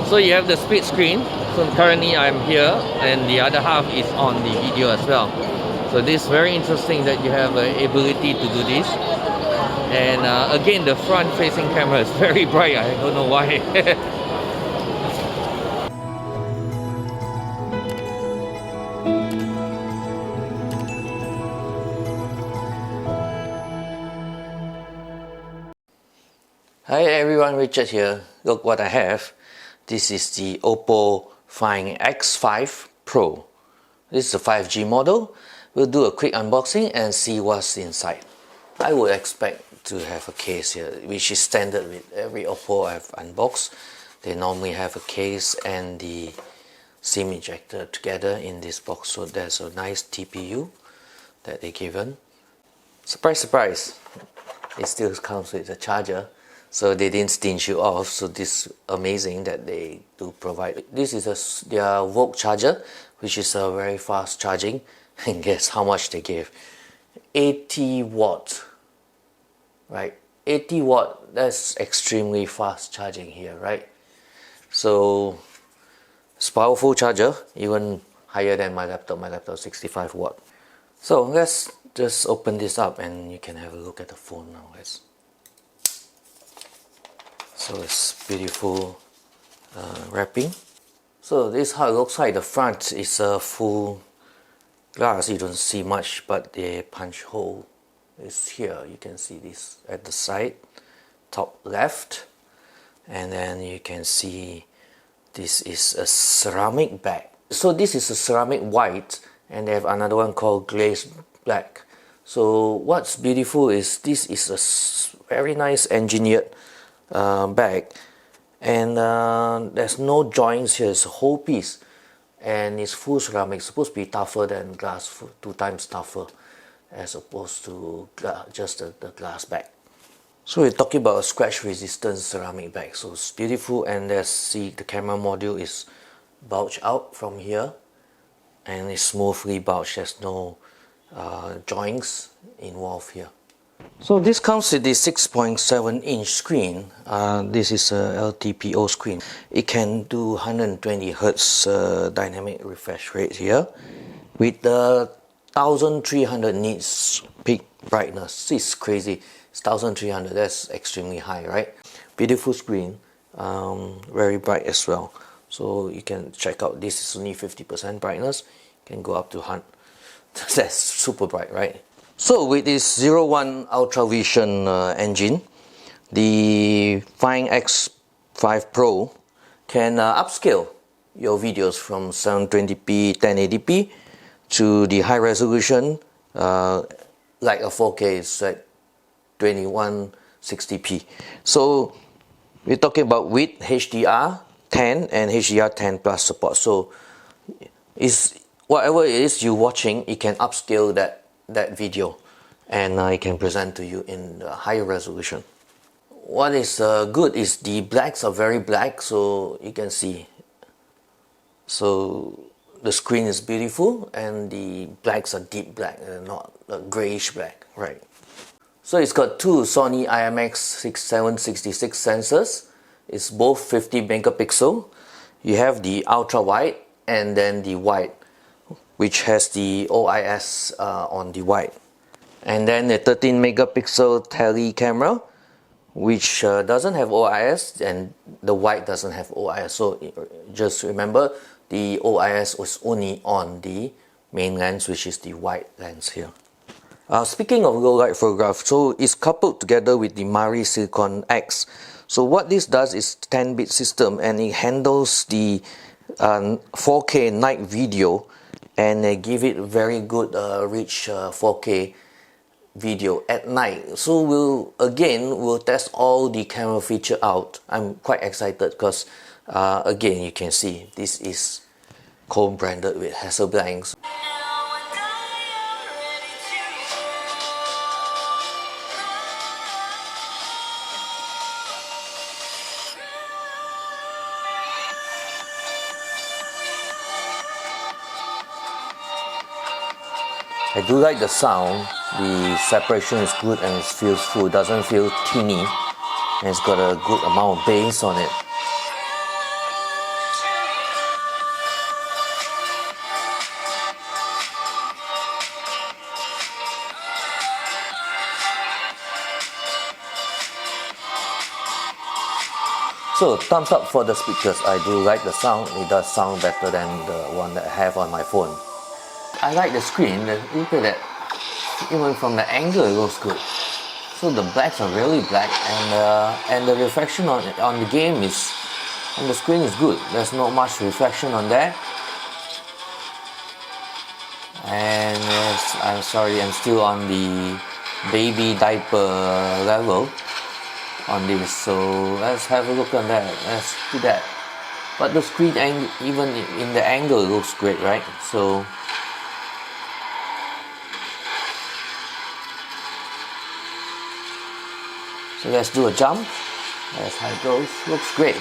So you have the split screen. So currently I'm here and the other half is on the video as well. So this is very interesting that you have the ability to do this. And again, the front facing camera is very bright. I don't know why. Hi everyone, Richard here. Look what I have. This is the Oppo Find X5 Pro. This is a 5G model. We'll do a quick unboxing and see what's inside. I would expect to have a case here, which is standard with every Oppo I've unboxed. They normally have a case and the SIM ejector together in this box. So there's a nice TPU that they given. Surprise, surprise! It still comes with a charger. So they didn't stinge you off, so this is amazing that they do provide. This is their Vogue charger, which is a very fast charging. And guess how much they gave? 80 watt, right? 80 watt, that's extremely fast charging here, right? So it's powerful charger, even higher than my laptop. My laptop 65 watt. So let's just open this up and you can have a look at the phone now, guys. So it's beautiful wrapping. So this is how it looks like. The front is a full glass. You don't see much, but the punch hole is here. You can see this at the side, top left. And then you can see this is a ceramic bag. So this is a ceramic white, and they have another one called glazed black. So what's beautiful is this is a very nice engineered bag, and there's no joints here. It's a whole piece and it's full ceramic. It's supposed to be tougher than glass, 2 times tougher as opposed to just the glass bag. So we're talking about a scratch resistant ceramic bag. So it's beautiful, and let's see, the camera module is bulged out from here and it's smoothly bulged. There's no joints involved here. So this comes with the 6.7 inch screen. This is a LTPO screen. It can do 120 Hertz dynamic refresh rate here with the 1300 nits peak brightness. This is crazy. It's 1300, that's extremely high, right? Beautiful screen, very bright as well. So you can check out, this is only 50% brightness. You can go up to 100. That's super bright, right? So with this 01 Ultra Vision engine, the Find X5 Pro can upscale your videos from 720p 1080p to the high resolution like a 4K is at 2160p. So we're talking about with HDR10 and HDR10 plus support. So is whatever it is you're watching, it can upscale that video, and I can present to you in higher resolution. What is good is the blacks are very black, so you can see. So the screen is beautiful and the blacks are deep black, not a grayish black, right? So it's got 2 Sony IMX6766 sensors. It's both 50 megapixel. You have the ultra wide and then the wide, which has the OIS on the wide, and then a 13 megapixel tele camera, which doesn't have OIS, and the wide doesn't have OIS. So just remember, the OIS was only on the main lens, which is the wide lens here. Speaking of low light photograph, so it's coupled together with the MariSilicon X. So what this does is 10-bit system, and it handles the 4K night video, and they give it very good rich 4K video at night. So we'll test all the camera feature out. I'm quite excited because again, you can see this is co-branded with Hasselblad. I do like the sound. The separation is good and it feels full. It doesn't feel teeny, and it's got a good amount of bass on it. So thumbs up for the speakers. I do like the sound. It does sound better than the one that I have on my phone. I like the screen. Look at that. Even from the angle it looks good. So the blacks are really black, and the reflection on the game is on the screen is good. There's not much reflection on there. And yes, I'm sorry, I'm still on the baby diaper level on this. So let's have a look on that. Let's do that. But the screen angle, even in the angle, it looks great, right? So let's do a jump. That's how it goes. Looks great.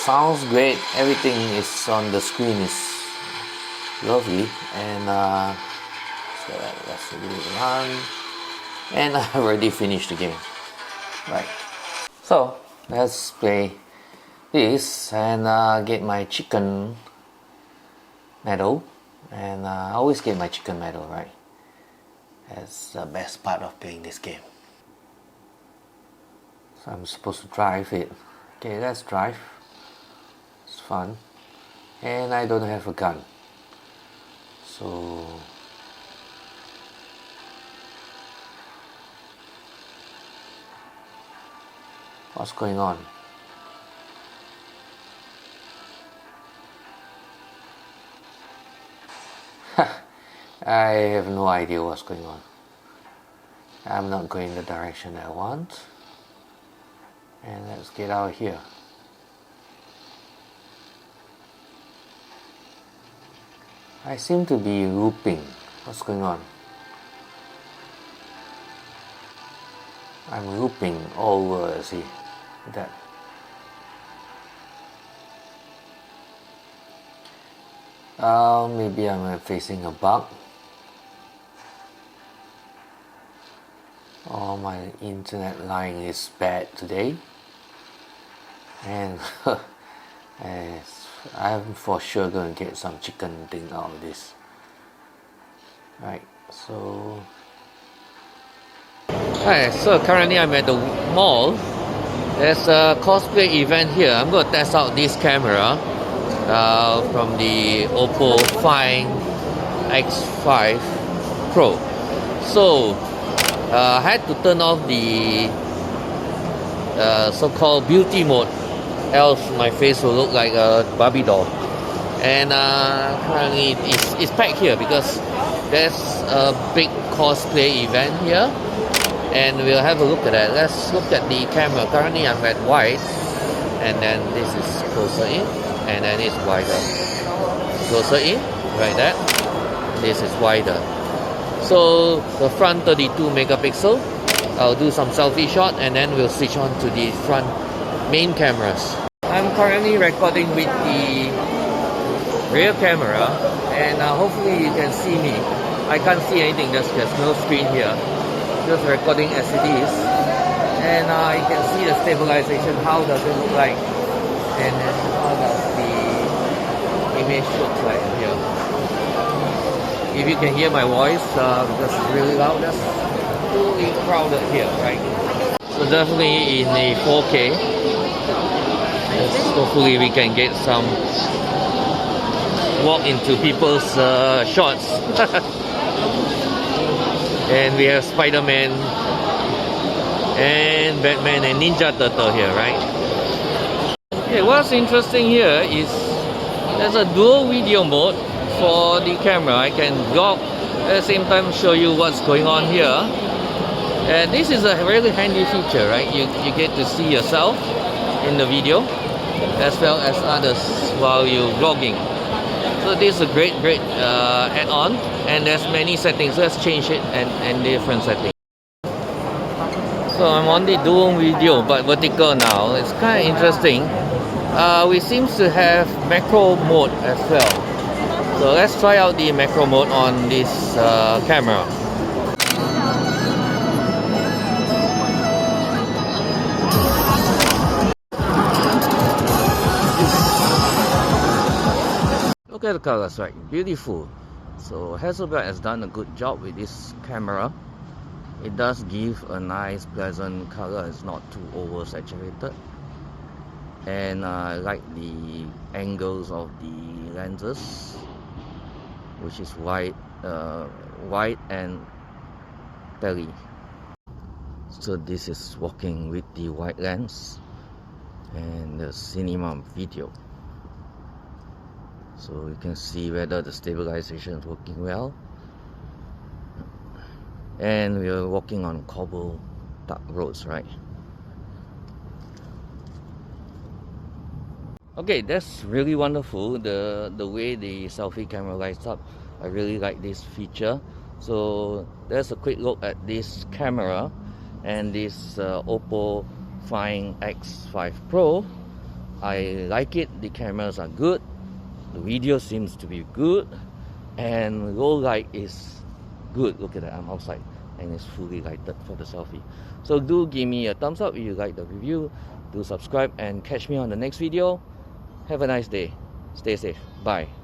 Sounds great. Everything is on the screen is lovely. And so let's do it run. And I already finished the game. Right. So let's play this and get my chicken medal. And I always get my chicken medal, right? That's the best part of playing this game. So I'm supposed to drive it. Okay, let's drive. It's fun. And I don't have a gun. So what's going on? I have no idea what's going on. I'm not going the direction I want. And let's get out of here. I seem to be looping. What's going on? I'm looping all over, see that. Maybe I'm facing a bug. Oh, my internet line is bad today. And I'm for sure going to get some chicken thing out of this. Right, so hi, so currently I'm at the mall. There's a cosplay event here. I'm going to test out this camera from the Oppo Find X5 Pro. So I had to turn off the so-called beauty mode, else my face will look like a Barbie doll. And currently it's packed here because there's a big cosplay event here, and we'll have a look at that. Let's look at the camera. Currently I'm at wide, and then this is closer in, and then it's wider. Closer in, like that. This is wider. So the front 32 megapixel. I'll do some selfie shot, and then we'll switch on to the front main cameras. I'm currently recording with the rear camera, and hopefully you can see me. I can't see anything, there's no screen here. Just recording as it is. And you can see the stabilization, how does it look like, and then how does the image look like here. If you can hear my voice, because it's really loud, that's totally crowded here, right? So definitely in a 4K. Hopefully we can get some walk into people's shots. And we have Spider-Man and Batman and Ninja Turtle here, right? Okay, what's interesting here is there's a dual video mode for the camera. I can vlog at the same time show you what's going on here. And this is a really handy feature, right? You get to see yourself in the video as well as others while you're vlogging. So this is a great add-on, and there's many settings. Let's change it and different settings. So I'm on the dual video but vertical now. It's kind of interesting. We seem to have macro mode as well. So let's try out the macro mode on this camera. Look at the colors, right? Beautiful. So Hasselblad has done a good job with this camera. It does give a nice pleasant color. It's not too oversaturated. and I like the angles of the lenses, which is wide and tele. So this is working with the wide lens and the cinema video, so you can see whether the stabilization is working well. And we are walking on cobble dark roads, right? Okay, that's really wonderful, the way the selfie camera lights up. I really like this feature. So there's a quick look at this camera and this Oppo Find X5 Pro. I like it. The cameras are good, the video seems to be good, and low light is good. Look at that, I'm outside and it's fully lighted for the selfie. So do give me a thumbs up if you like the review. Do subscribe and catch me on the next video. Have a nice day. Stay safe. Bye.